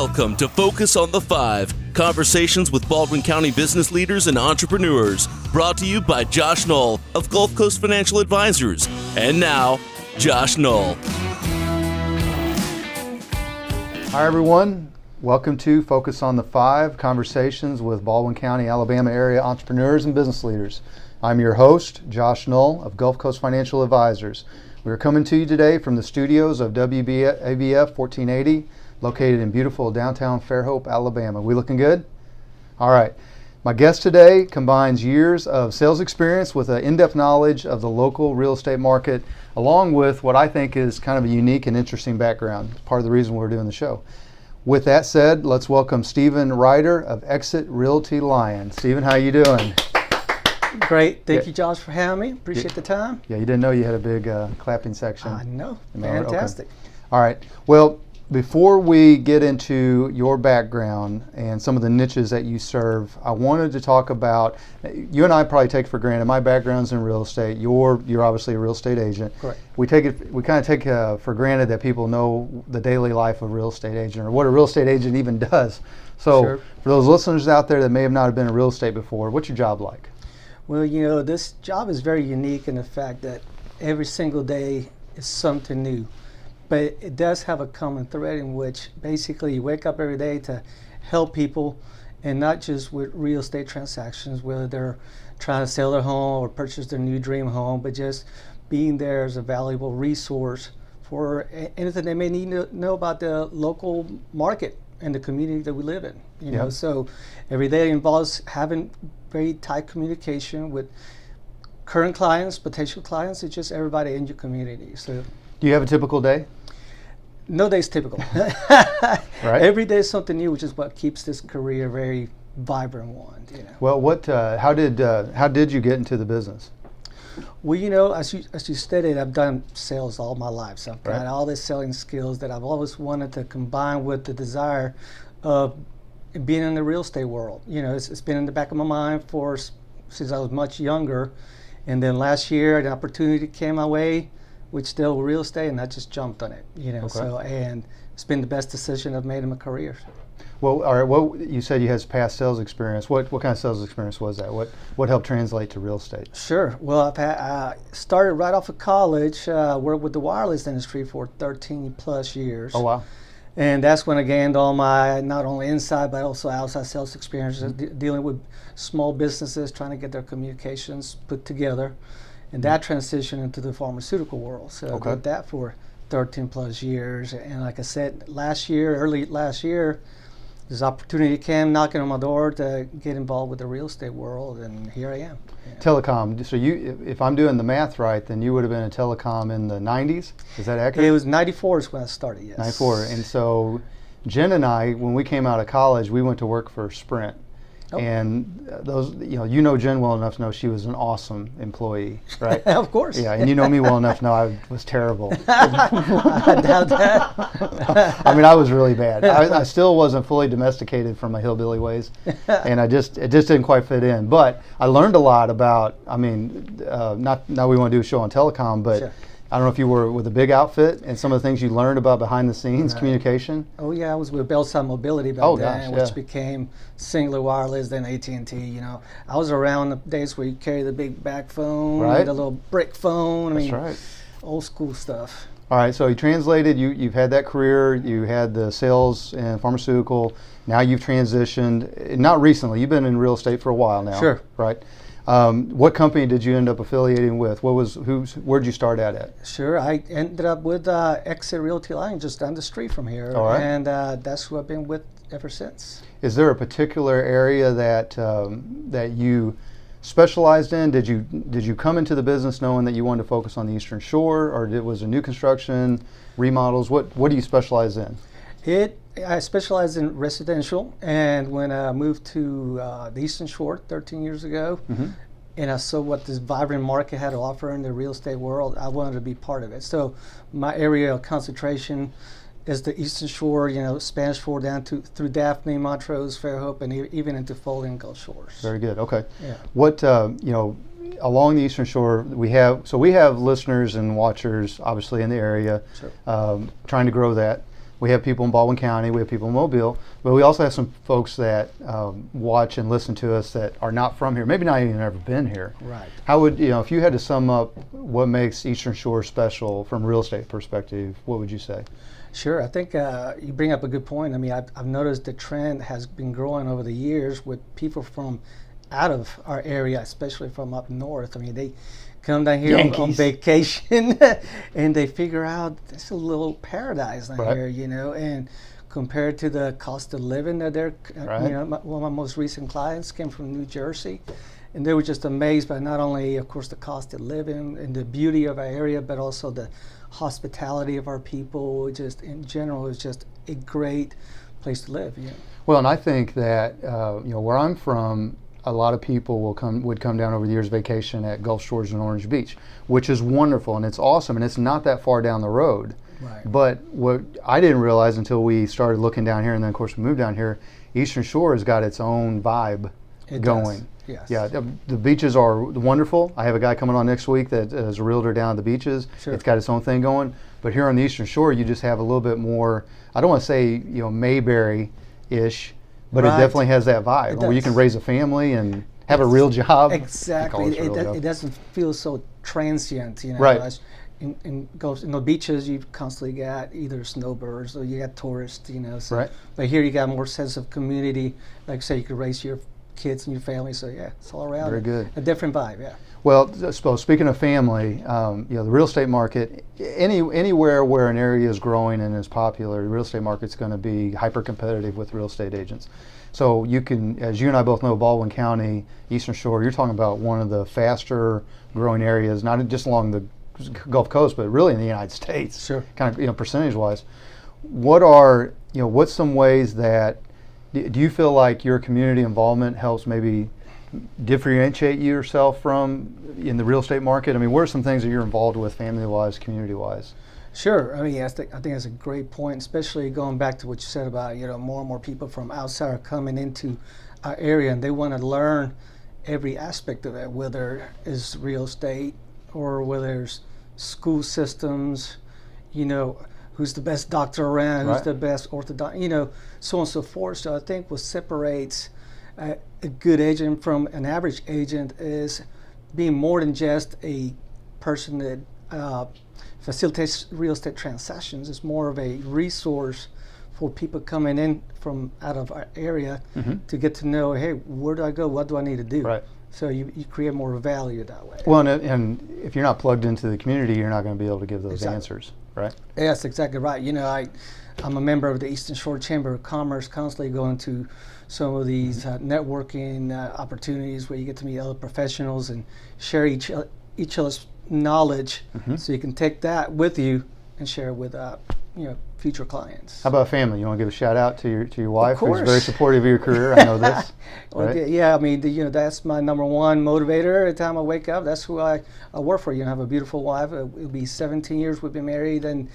Welcome to Focus on the Five, conversations with Baldwin County business leaders and entrepreneurs, brought to you by Josh Knoll of Gulf Coast Financial Advisors. And now, Josh Knoll. Hi everyone, welcome to Focus on the Five, conversations with Baldwin County, Alabama area entrepreneurs and business leaders. I'm your host, Josh Knoll of Gulf Coast Financial Advisors. We're coming to you today from the studios of WBABF 1480, located in beautiful downtown Fairhope, Alabama. We looking good? All right. My guest today combines years of sales experience with an in-depth knowledge of the local real estate market, along with what I think is kind of a unique and interesting background. It's part of the reason we're doing the show. With that said, let's welcome Stephen Ryder of Exit Realty Lion. Stephen, how you doing? Great. Thank you, Josh, for having me. Appreciate the time. Yeah, you didn't know you had a big clapping section. I know. Fantastic. Okay. All right. Well, before we get into your background and some of the niches that you serve, I wanted to talk about, you and I probably take for granted, my background's in real estate. You're obviously a real estate agent. Correct. We kind of take for granted that people know the daily life of a real estate agent or what a real estate agent even does. So Sure. For those listeners out there that may have not been in real estate before, what's your job like? Well, you know, this job is very unique in the fact that every single day is something new. But it does have a common thread in which basically you wake up every day to help people, and not just with real estate transactions, whether they're trying to sell their home or purchase their new dream home, but just being there as a valuable resource for anything they may need to know about the local market and the community that we live in. You know, so every day involves having very tight communication with current clients, potential clients, and just everybody in your community. So, Do you have a typical day? no day's typical. Right. Every day is something new, which is what keeps this career a very vibrant one. You know. Well, how did you get into the business? Well, you know, as you stated, I've done sales all my life, so I've got Right. all these selling skills that I've always wanted to combine with the desire of being in the real estate world. You know, it's been in the back of my mind since I was much younger, and then last year an opportunity came my way, which dealt with real estate, and I just jumped on it. You know, Okay. so and it's been the best decision I've made in my career. Well, all right. Well, you said you had past sales experience. What kind of sales experience was that? What helped translate to real estate? Sure. Well, I started right off of college, worked with the wireless industry for 13 plus years. Oh wow. And that's when I gained all my not only inside but also outside sales experiences, dealing with small businesses, trying to get their communications put together. And that transitioned into the pharmaceutical world. So I did that for 13 plus years. And like I said, early last year, this opportunity came knocking on my door to get involved with the real estate world, and here I am. Yeah. Telecom. So if I'm doing the math right, then you would have been in telecom in the 90s. Is that accurate? It was 94 is when I started, yes. 94. And so Jen and I, when we came out of college, we went to work for Sprint. Oh. And those, you know Jen well enough to know she was an awesome employee, right? Of course. Yeah, and you know me well enough to know I was terrible. I doubt that. I mean, I was really bad. I still wasn't fully domesticated from my hillbilly ways, and it just didn't quite fit in. But I learned a lot about. I mean, not now we want to do a show on telecom, but. Sure. I don't know if you were with a big outfit and some of the things you learned about behind the scenes communication. Oh yeah, I was with Bellside Mobility back then, which became Singular Wireless, then AT&T. You know, I was around the days where you carry the big back phone, the little brick phone. That's right. Old school stuff. All right, so you translated. You've had that career. You had the sales and pharmaceutical. Now you've transitioned. Not recently. You've been in real estate for a while now. Sure. Right. What company did you end up affiliating with? Where'd you start at? Sure, I ended up with Exit Realty Lion just down the street from here, and that's who I've been with ever since. Is there a particular area that you specialized in? Did you come into the business knowing that you wanted to focus on the Eastern Shore, or was it new construction, remodels? What do you specialize in? I specialize in residential, and when I moved to the Eastern Shore 13 years ago, and I saw what this vibrant market had to offer in the real estate world, I wanted to be part of it. So my area of concentration is the Eastern Shore, you know, Spanish Fort down through Daphne, Montrose, Fairhope, and even into Foley Gulf Shores. Very good. Okay. Yeah. What along the Eastern Shore, we have listeners and watchers obviously in the area, trying to grow that. We have people in Baldwin County, we have people in Mobile, but we also have some folks that watch and listen to us that are not from here, maybe not even ever been here. Right. How would, if you had to sum up what makes Eastern Shore special from a real estate perspective, what would you say? Sure. I think you bring up a good point. I mean, I've noticed the trend has been growing over the years with people from out of our area, especially from up north. I mean, they come down here on vacation and they figure out it's a little paradise down Right. here, and compared to the cost of living that they're, Right. one of my most recent clients came from New Jersey, and they were just amazed by not only, of course, the cost of living and the beauty of our area, but also the hospitality of our people. Just in general, it's just a great place to live. Yeah. Well, and I think that where I'm from, a lot of people would come down over the years vacation at Gulf Shores and Orange Beach, which is wonderful and it's awesome and it's not that far down the road. Right. But what I didn't realize until we started looking down here, and then of course we moved down here, Eastern Shore has got its own vibe going. Does. Yes. Yeah, the beaches are wonderful. I have a guy coming on next week that is a realtor down at the beaches. Sure. It's got its own thing going. But here on the Eastern Shore, you just have a little bit more, I don't want to say, Mayberry-ish, but Right. it definitely has that vibe where you can raise a family and have a real job. Exactly. It doesn't feel so transient, Right. as in the beaches, you've constantly got either snowbirds or you got tourists, So, Right. But here you got more sense of community. Like I say, you could raise your kids and your family. So yeah, it's all around. Very good. A different vibe. Yeah. Well, speaking of family, the real estate market, anywhere where an area is growing and is popular, the real estate market's going to be hyper competitive with real estate agents. So you can, as you and I both know, Baldwin County, Eastern Shore, you're talking about one of the faster growing areas, not just along the Gulf Coast, but really in the United States. Sure. Kind of, percentage-wise. What's some ways that, do you feel like your community involvement helps maybe differentiate yourself from in the real estate market? I mean, what are some things that you're involved with family-wise, community-wise? Sure. I mean, I think that's a great point, especially going back to what you said about, more and more people from outside are coming into our area and they want to learn every aspect of it, whether it's real estate or whether it's school systems, who's the best doctor around, who's Right. the best orthodontist, so on and so forth. So I think what separates a good agent from an average agent is being more than just a person that facilitates real estate transactions. It's more of a resource for people coming in from out of our area to get to know, hey, where do I go? What do I need to do? Right. So you create more value that way. Well, and if you're not plugged into the community, you're not going to be able to give those Exactly. answers, right? Yes, exactly right. I'm a member of the Eastern Shore Chamber of Commerce, constantly going to some of these networking opportunities where you get to meet other professionals and share each other's knowledge, so you can take that with you and share it with future clients. How about family? You want to give a shout out to your wife, who's course. very supportive of your career? I know this. Well, Right? yeah, I mean, that's my number one motivator. Every time I wake up, that's who I work for. I have a beautiful wife. It'll be 17 years we've been married, and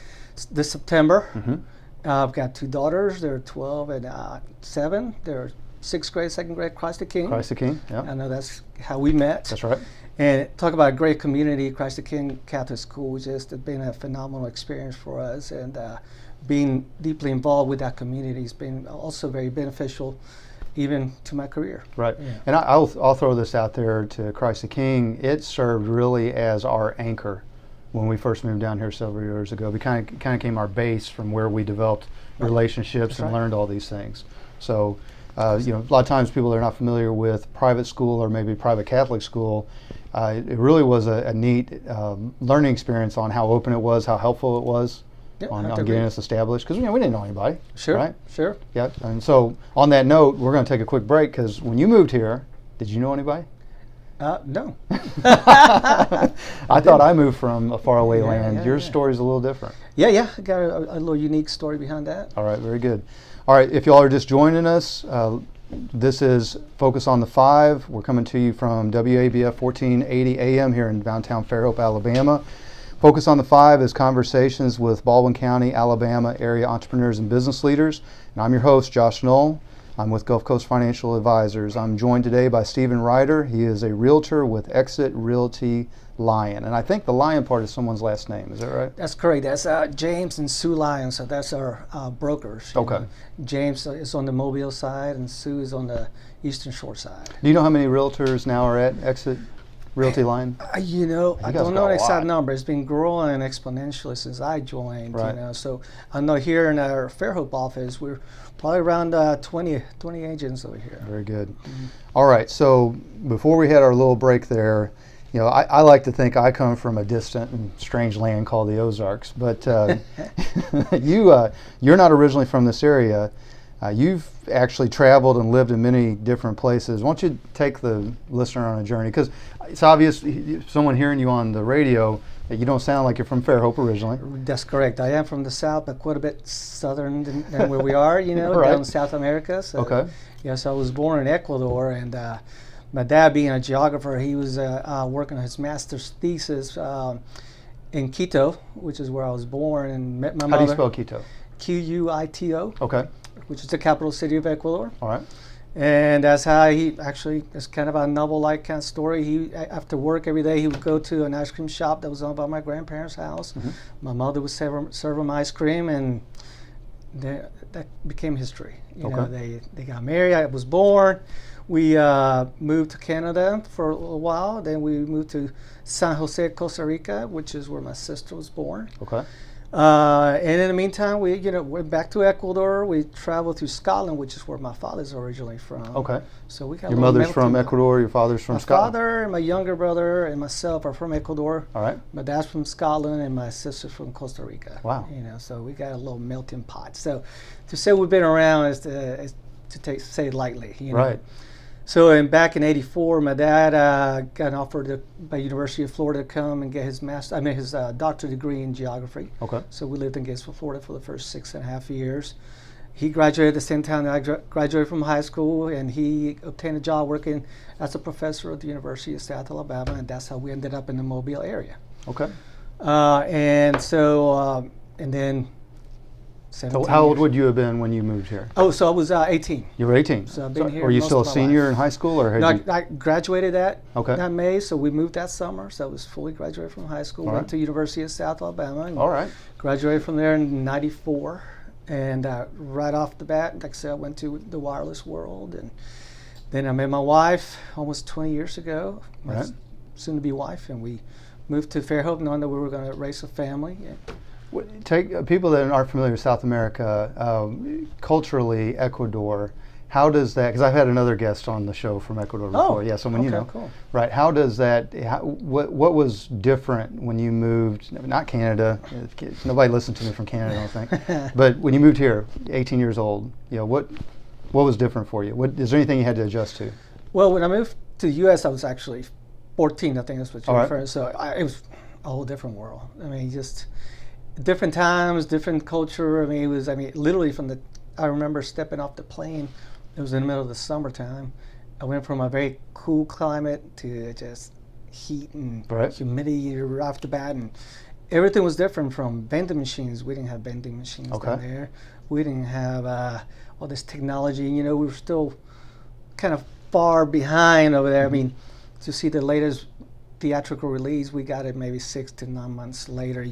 this September. I've got two daughters. They're 12 and 7. They're 6th grade, 2nd grade, Christ the King. Christ the King, yeah. I know that's how we met. That's right. And talk about a great community. Christ the King Catholic School has just been a phenomenal experience for us, and being deeply involved with that community has been also very beneficial, even to my career. Right. Yeah. And I'll throw this out there to Christ the King. It served really as our anchor when we first moved down here several years ago. We kind of became our base from where we developed relationships and learned all these things. So, a lot of times people are not familiar with private school or maybe private Catholic school. It really was a neat learning experience on how open it was, how helpful it was on getting us established. Because we didn't know anybody. Sure. Right? Sure. Yeah. And so on that note, we're going to take a quick break because when you moved here, did you know anybody? No. I thought I moved from a faraway land. yeah, Your yeah. story's a little different. Yeah. I got a little unique story behind that. All right, very good. All right, if y'all are just joining us, this is Focus on the 5. We're coming to you from WABF 1480 AM here in downtown Fairhope, Alabama. Focus on the 5 is conversations with Baldwin County, Alabama area entrepreneurs and business leaders. And I'm your host, Josh Knoll. I'm with Gulf Coast Financial Advisors. I'm joined today by Stephen Ryder. He is a realtor with Exit Realty Lyon. And I think the Lyon part is someone's last name. Is that right? That's correct. That's James and Sue Lyon. So that's our brokers. you Okay. know. James is on the Mobile side, and Sue is on the Eastern Shore side. Do you know how many realtors now are at Exit Realty Line? I You guys don't know got the a exact lot. number. It's been growing exponentially since I joined. Right. So I know here in our Fairhope office, we're probably around 20 agents over here. Very good. All right. So before we had our little break there, I like to think I come from a distant and strange land called the Ozarks, but you're not originally from this area. You've actually traveled and lived in many different places. Why don't you take the listener on a journey? Because it's obvious, someone hearing you on the radio, that you don't sound like you're from Fairhope originally. That's correct. I am from the South, but quite a bit southern than where we are, Right. down in South America. So, Okay. Yes, I was born in Ecuador, and my dad, being a geographer, he was working on his master's thesis in Quito, which is where I was born, and met my How mother. do you spell Quito? Quito, Okay. which is the capital city of Ecuador. All right. And that's how he actually, it's kind of a novel-like kind of story. He, after work every day, he would go to an ice cream shop that was owned by my grandparents' house. My mother would serve him ice cream, and that became history. They got married. I was born. We moved to Canada for a little while. Then we moved to San Jose, Costa Rica, which is where my sister was born. Okay. And in the meantime, we went back to Ecuador. We traveled to Scotland, which is where my father's originally from. Okay. So we got Your a little mother's from melting pot. Ecuador, your father's from My Scotland? father, my younger brother, and myself are from Ecuador. All right. My dad's from Scotland, and my sister's from Costa Rica. Wow. So we got a little melting pot. So to say we've been around is to say it lightly. Right. So back in '84, my dad got offered by University of Florida to come and get his doctorate degree in geography. Okay. So we lived in Gainesville, Florida for the first 6.5 years. He graduated at the same time that I graduated from high school, and he obtained a job working as a professor at the University of South Alabama, and that's how we ended up in the Mobile area. Okay. And then 17 So how old years. would you have been when you moved here? Oh, so I was 18. You were 18. So I've been here Were you most still a of my senior life. in high school, or had No, you? I graduated that May, so we moved that summer. So I was fully graduated from high school. All Went right. to University of South Alabama. And All right. graduated from there in '94, and right off the bat, like I said, I went to the wireless world, and then I met my wife almost 20 years ago, my Right. soon-to-be wife, and we moved to Fairhope, knowing that we were going to raise a family. Take people that aren't familiar with South America, culturally, Ecuador. How does that? Because I've had another guest on the show from Ecuador before. Yeah, someone you know. Cool. Right. How does that? What was different when you moved? Not Canada. Nobody listened to me from Canada, I don't think. But when you moved here, 18 years old, what was different for you? Is there anything you had to adjust to? Well, when I moved to the U.S., I was actually 14. I think that's what you're All right. referring to. So it was a whole different world. I mean, just different times, different culture. Literally I remember stepping off the plane. It was in the middle of the summertime. I went from a very cool climate to just heat and Right. humidity right off the bat, and everything was different. From vending machines, we didn't have vending machines Okay. down there. We didn't have all this technology. We were still kind of far behind over there. I mean, to see the latest theatrical release, we got it maybe 6 to 9 months later.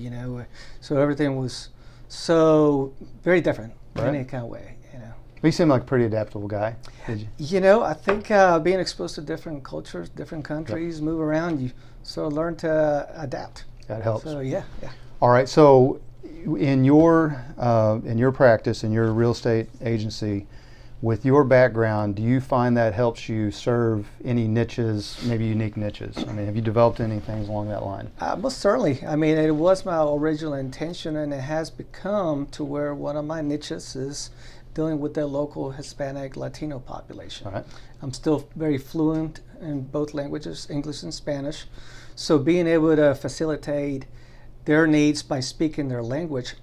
So everything was so very different in Right. any kind of way. You seem like a pretty adaptable guy. Did you? I think being exposed to different cultures, different countries, move around, you sort of learn to adapt. That helps. So yeah. All right. So, in your practice, in your real estate agency, with your background, do you find that helps you serve any niches, maybe unique niches? I mean, have you developed any things along that line? Most certainly. I mean, it was my original intention, and it has become to where one of my niches is dealing with the local Hispanic Latino population. All right. I'm still very fluent in both languages, English and Spanish. So being able to facilitate their needs by speaking their language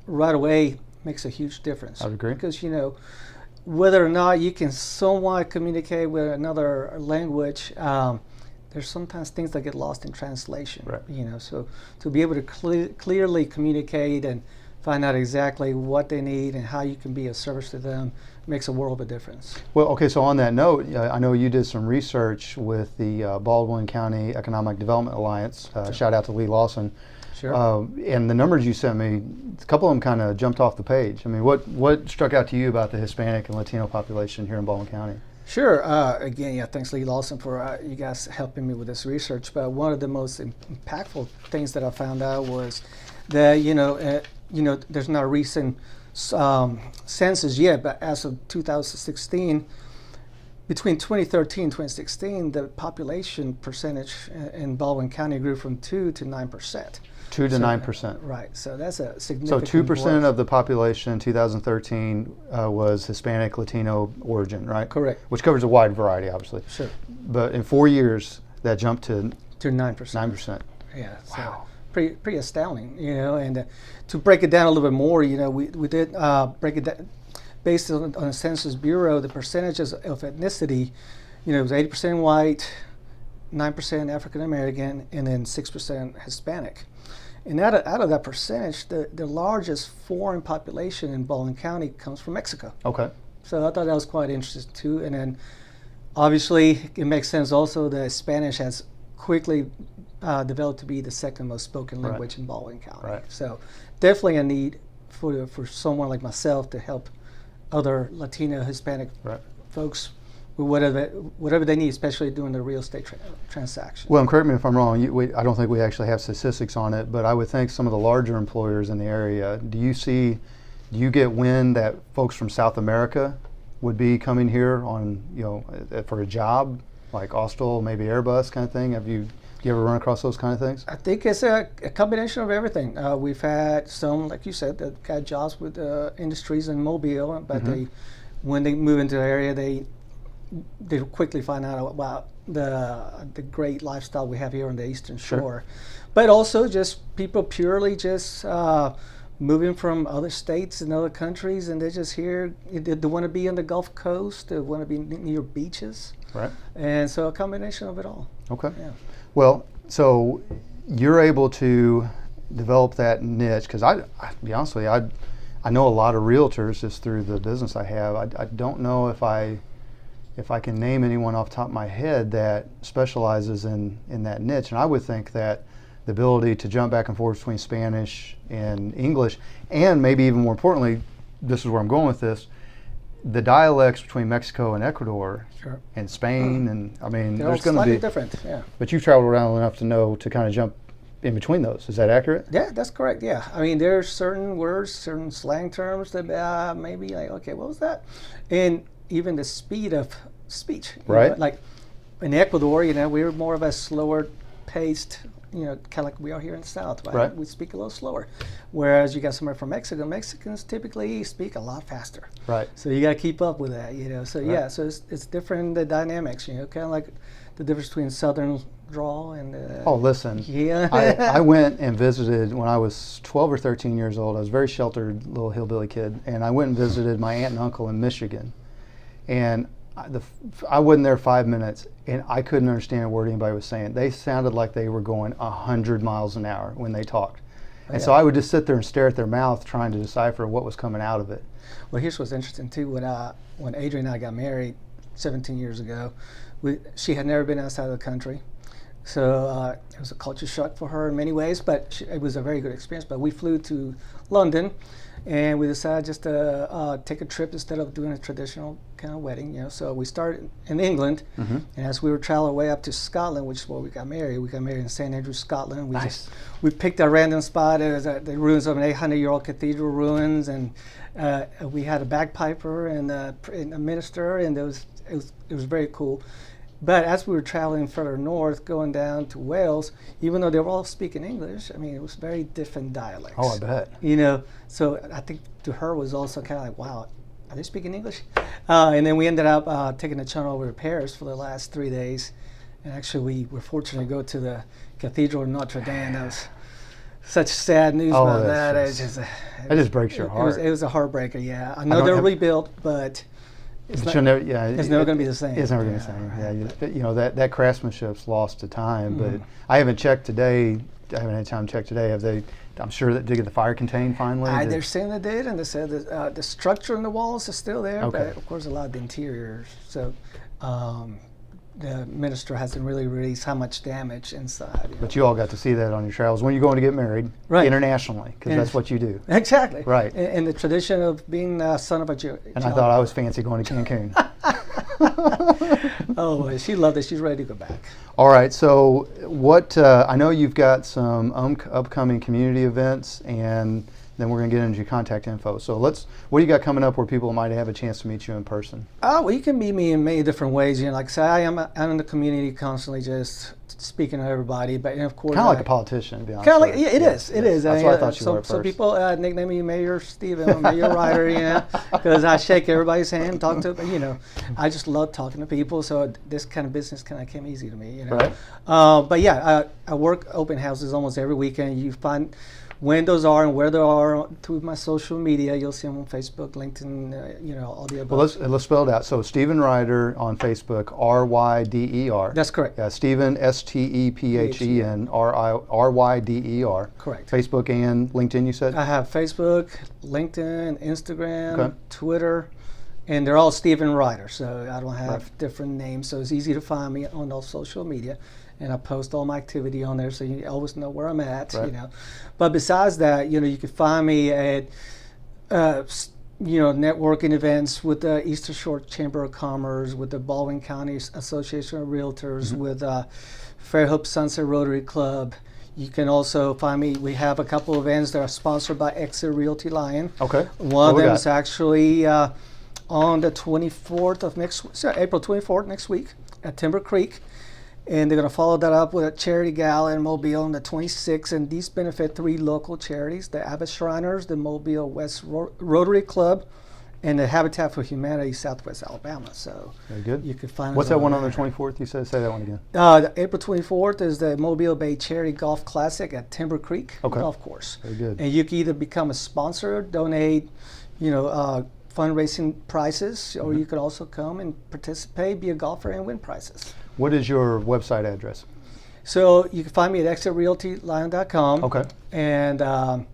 right away makes a huge difference. I would agree. Because, whether or not you can somewhat communicate with another language, there's sometimes things that get lost in translation. Right. So to be able to clearly communicate and find out exactly what they need and how you can be of service to them makes a world of difference. Well, okay, so on that note, I know you did some research with the Baldwin County Economic Development Alliance. Shout out to Lee Lawson. Sure. And the numbers you sent me, a couple of them kind of jumped off the page. I mean, what struck out to you about the Hispanic and Latino population here in Baldwin County? Sure. Again, yeah, thanks Lee Lawson for you guys helping me with this research. But one of the most impactful things that I found out was that, there's not a recent census yet, but as of 2016, between 2013 and 2016, the population percentage in Baldwin County grew from 2 to 9%. 2 to 9%. Right. So that's a So significant 2% of the population in 2013 was Hispanic, Latino origin, right? Correct. Which covers a wide variety, obviously. Sure. But in 4 years, that jumped to 9%. 9%. Yeah. So Wow. pretty astounding, And to break it down a little bit more, we did break it down based on the Census Bureau. The percentages of ethnicity, it was 80% white, 9% African American, and then 6% Hispanic. And out of that percentage, the largest foreign population in Baldwin County comes from Mexico. Okay. So I thought that was quite interesting too. And then obviously it makes sense also that Spanish has quickly developed to be the second most spoken language in Baldwin County. Right. So definitely a need for someone like myself to help other Latino, Hispanic folks with whatever they need, especially doing the real estate transaction. Well, and correct me if I'm wrong, I don't think we actually have statistics on it, but I would think some of the larger employers in the area, do you get wind that folks from South America would be coming here on, for a job, like Austal, maybe Airbus kind of thing? Do you ever run across those kind of things? I think it's a combination of everything. We've had some, like you said, that got jobs with industries in Mobile, but when they move into the area, they quickly find out about the great lifestyle we have here on the Eastern Shore. But also just people purely just moving from other states and other countries, and they're just here. They want to be on the Gulf Coast. They want to be near beaches. Right. And so a combination of it all. Okay. Yeah. Well, so you're able to develop that niche, because to be honest with you, I know a lot of realtors just through the business I have. I don't know if I can name anyone off the top of my head that specializes in that niche. And I would think that the ability to jump back and forth between Spanish and English, and maybe even more importantly, this is where I'm going with this, the dialects between Mexico and Ecuador and Spain, and I mean, They're all there's going to slightly be different, yeah. But you've traveled around enough to know to kind of jump in between those. Is that accurate? Yeah, that's correct. Yeah, I mean, there's certain words, certain slang terms that maybe like, okay, what was that? And even the speed of speech, right? Like in Ecuador, we're more of a slower paced, kind of like we are here in the South, right? We speak a little slower. Whereas you got somewhere from Mexico, Mexicans typically speak a lot faster. Right. So you got to keep up with that, So yeah, so it's different, the dynamics, kind of like the difference between Southern drawl and. Oh, listen. Yeah. I went and visited when I was 12 or 13 years old. I was a very sheltered little hillbilly kid, and I went and visited my aunt and uncle in Michigan, and I wasn't there 5 minutes, and I couldn't understand a word anybody was saying. They sounded like they were going 100 miles an hour when they talked. And so I would just sit there and stare at their mouth trying to decipher what was coming out of it. Well, here's what's interesting, too. When Adrienne and I got married 17 years ago, she had never been outside of the country. So it was a culture shock for her in many ways, but it was a very good experience. But we flew to London, and we decided just to take a trip instead of doing a traditional kind of wedding, So we started in England, and as we were traveling way up to Scotland, which is where we got married in St. Andrews, Scotland. We picked a random spot. It was the ruins of an 800-year-old cathedral ruins, and we had a bagpiper and a minister, and it was very cool. But as we were traveling further north, going down to Wales, even though they were all speaking English, I mean, it was very different dialects. Oh, I bet. So I think to her was also kind of like, wow, are they speaking English? And then we ended up taking a channel over to Paris for the last 3 days. And actually, we were fortunate to go to the Cathedral of Notre Dame. That was such sad news about that. That just breaks your heart. It was a heartbreaker, yeah. I know they're rebuilt, but... It's never going to be the same. It's never going to be the same. Yeah, that craftsmanship's lost to time. But I haven't checked today. I haven't had time to check today. I'm sure that did get the fire contained finally. They're saying they did, and they said that the structure in the walls is still there, Okay. but of course a lot of the interior. So the minister hasn't really released how much damage inside. But you all got to see that on your travels. When you're going to get married, Right. internationally, because that's what you do. Exactly. Right. And the tradition of being son of a Jew. And I thought I was fancy going to Cancun. Oh, she loved it. She's ready to go back. All right, so what, I know you've got some upcoming community events, and then we're going to get into your contact info. So what do you got coming up where people might have a chance to meet you in person? Well, you can meet me in many different ways. Like I say, I am out in the community constantly just speaking to everybody, but of course. Kind of like a politician, to be honest. Kind of like, yeah, it is. It is. That's what I thought you were at So first. people nickname me Mayor Steven or Mayor Ryder, because I shake everybody's hand, talk to them, I just love talking to people, so this kind of business kind of came easy to me, Right. But yeah, I work open houses almost every weekend. You find when those are and where they are through my social media. You'll see them on Facebook, LinkedIn, all the above. Well, let's spell it out. So Stephen Ryder on Facebook, R-Y-D-E-R. That's correct. Stephen, S-T-E-P-H-E-N, R-Y-D-E-R. Correct. Facebook and LinkedIn, you said? I have Facebook, LinkedIn, Instagram, Okay. Twitter, and they're all Stephen Ryder, so I don't have different names, so it's easy to find me on all social media. And I post all my activity on there, so you always know where I'm at, Right. But besides that, you can find me at, networking events with the Eastern Shore Chamber of Commerce, with the Baldwin County Association of Realtors, with Fairhope Sunset Rotary Club. You can also find me. We have a couple of events that are sponsored by Exit Realty Lion. Okay. One of What we them got? is actually on the 24th of April 24th next week at Timber Creek. And they're going to follow that up with a charity gala in Mobile on the 26th. And these benefit 3 local charities, the Abbott Shriners, the Mobile West Rotary Club, and the Habitat for Humanity Southwest Alabama. So Very good. you can find What's us that over one on the there. 24th? You said, say that one again. The April 24th is the Mobile Bay Charity Golf Classic at Timber Creek Golf Course. Very good. And you can either become a sponsor, donate, fundraising prizes, or you can also come and participate, be a golfer, and win prizes. What is your website address? So you can find me at exitrealtylion.com. Okay. And I'm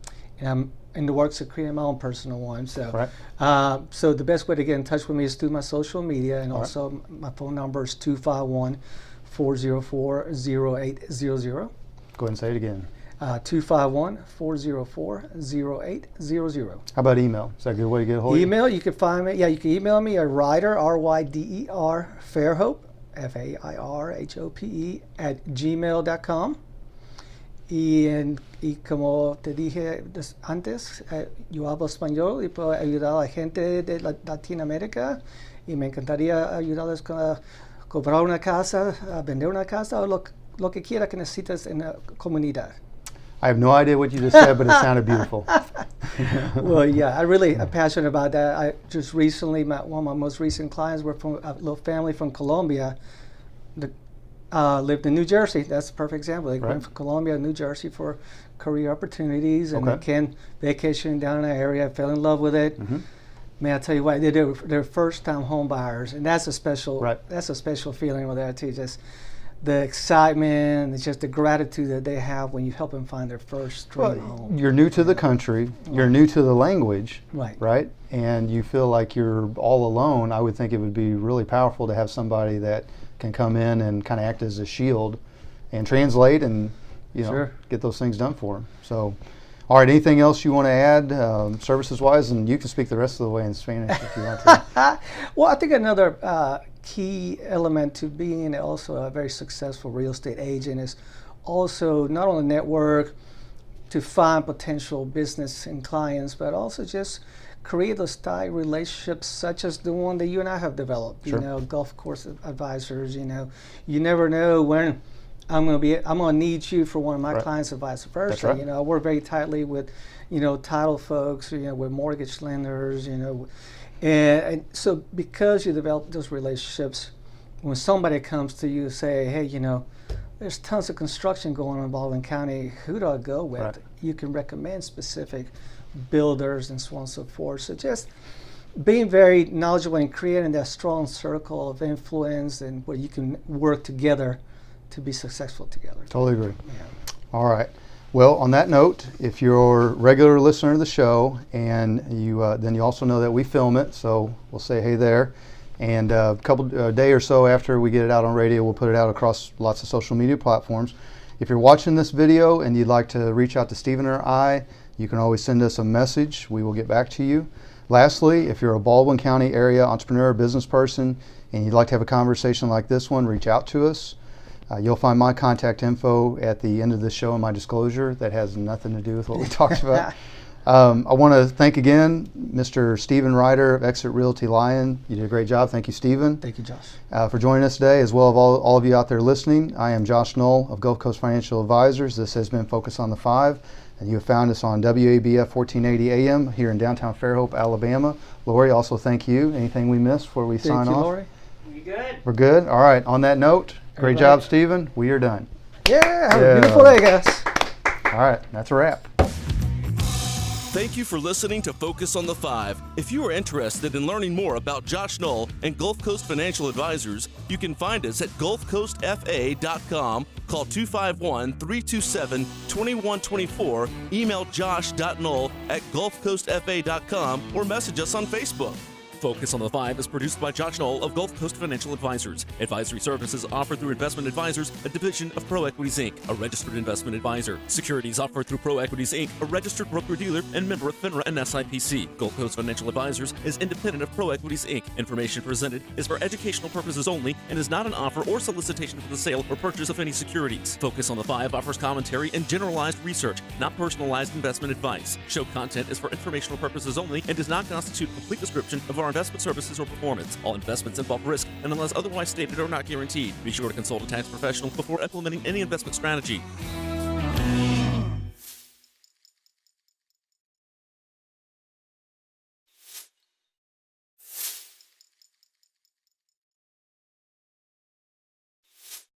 in the works of creating my own personal one. So, Right. So the best way to get in touch with me is through my social media, and All right. also my phone number is 251-404-0800. Go ahead and say it again. 251-404-0800. How about email? Is that a good way to get a hold of you? Email, you can find me. Yeah, you can email me at Ryder, R-Y-D-E-R, Fairhope, F-A-I-R-H-O-P-E, @gmail.com. Y como te dije antes, yo hablo español y puedo ayudar a la gente de Latinoamérica, y me encantaría ayudarles a comprar una casa, a vender una casa, o lo que quiera que necesites en la comunidad. I have no idea what you just said, but it sounded beautiful. Well, yeah, I'm really passionate about that. I just recently met one of my most recent clients were from a little family from Colombia. Lived in New Jersey. That's a perfect example. They went from Colombia to New Jersey for career opportunities, and they can vacation down in the area, fell in love with it. Man, I tell you what, they're first-time home buyers, and that's a special feeling over there too. Just the excitement, it's just the gratitude that they have when you help them find their first dream home. You're new to the country, you're new to the language, Right. And you feel like you're all alone. I would think it would be really powerful to have somebody that can come in and kind of act as a shield and translate and get those things done for them. So, all right, anything else you want to add services-wise? And you can speak the rest of the way in Spanish if you want to. Well, I think another key element to being also a very successful real estate agent is also not only network to find potential business and clients, but also just create those tight relationships such as the one that you and I have developed. Sure. Golf course advisors. You never know when I'm going to need you for one of my clients, and vice versa. That's right. I work very tightly with title folks, with mortgage lenders, and so because you develop those relationships, when somebody comes to you and say, hey, there's tons of construction going on in Baldwin County, who do I go with? Right. You can recommend specific builders and so on and so forth. So just being very knowledgeable and creating that strong circle of influence and where you can work together to be successful together. Totally agree. Yeah. All right. Well, on that note, if you're a regular listener to the show and then you also know that we film it, so we'll say hey there. And a day or so after we get it out on radio, we'll put it out across lots of social media platforms. If you're watching this video and you'd like to reach out to Stephen or I, you can always send us a message. We will get back to you. Lastly, if you're a Baldwin County area entrepreneur or business person and you'd like to have a conversation like this one, reach out to us. You'll find my contact info at the end of the show in my disclosure. That has nothing to do with what we talked about. I want to thank again Mr. Stephen Ryder of Exit Realty Lyon. You did a great job. Thank you, Stephen. Thank you, Josh. For joining us today, as well as all of you out there listening. I am Josh Knoll of Gulf Coast Financial Advisors. This has been Focus on the Five, and you have found us on WABF 1480 AM here in downtown Fairhope, Alabama. Lori, also thank you. Anything we missed before we sign off? Thank you, Lori. You good? We're good? All right. On that note, great job, Stephen. We are done. Yeah, have a beautiful day, guys. All right. That's a wrap. Thank you for listening to Focus on the Five. If you are interested in learning more about Josh Knoll and Gulf Coast Financial Advisors, you can find us at gulfcoastfa.com, call 251-327-2124, email josh.knoll@gulfcoastfa.com, or message us on Facebook. Focus on the Five is produced by Josh Knoll of Gulf Coast Financial Advisors. Advisory services offered through Investment Advisors, a division of Pro Equities Inc., a registered investment advisor. Securities offered through Pro Equities Inc., a registered broker-dealer and member of FINRA and SIPC. Gulf Coast Financial Advisors is independent of Pro Equities Inc. Information presented is for educational purposes only and is not an offer or solicitation for the sale or purchase of any securities. Focus on the Five offers commentary and generalized research, not personalized investment advice. Show content is for informational purposes only and does not constitute a complete description of our investment services or performance. All investments involve risk and unless otherwise stated are not guaranteed. Be sure to consult a tax professional before implementing any investment strategy.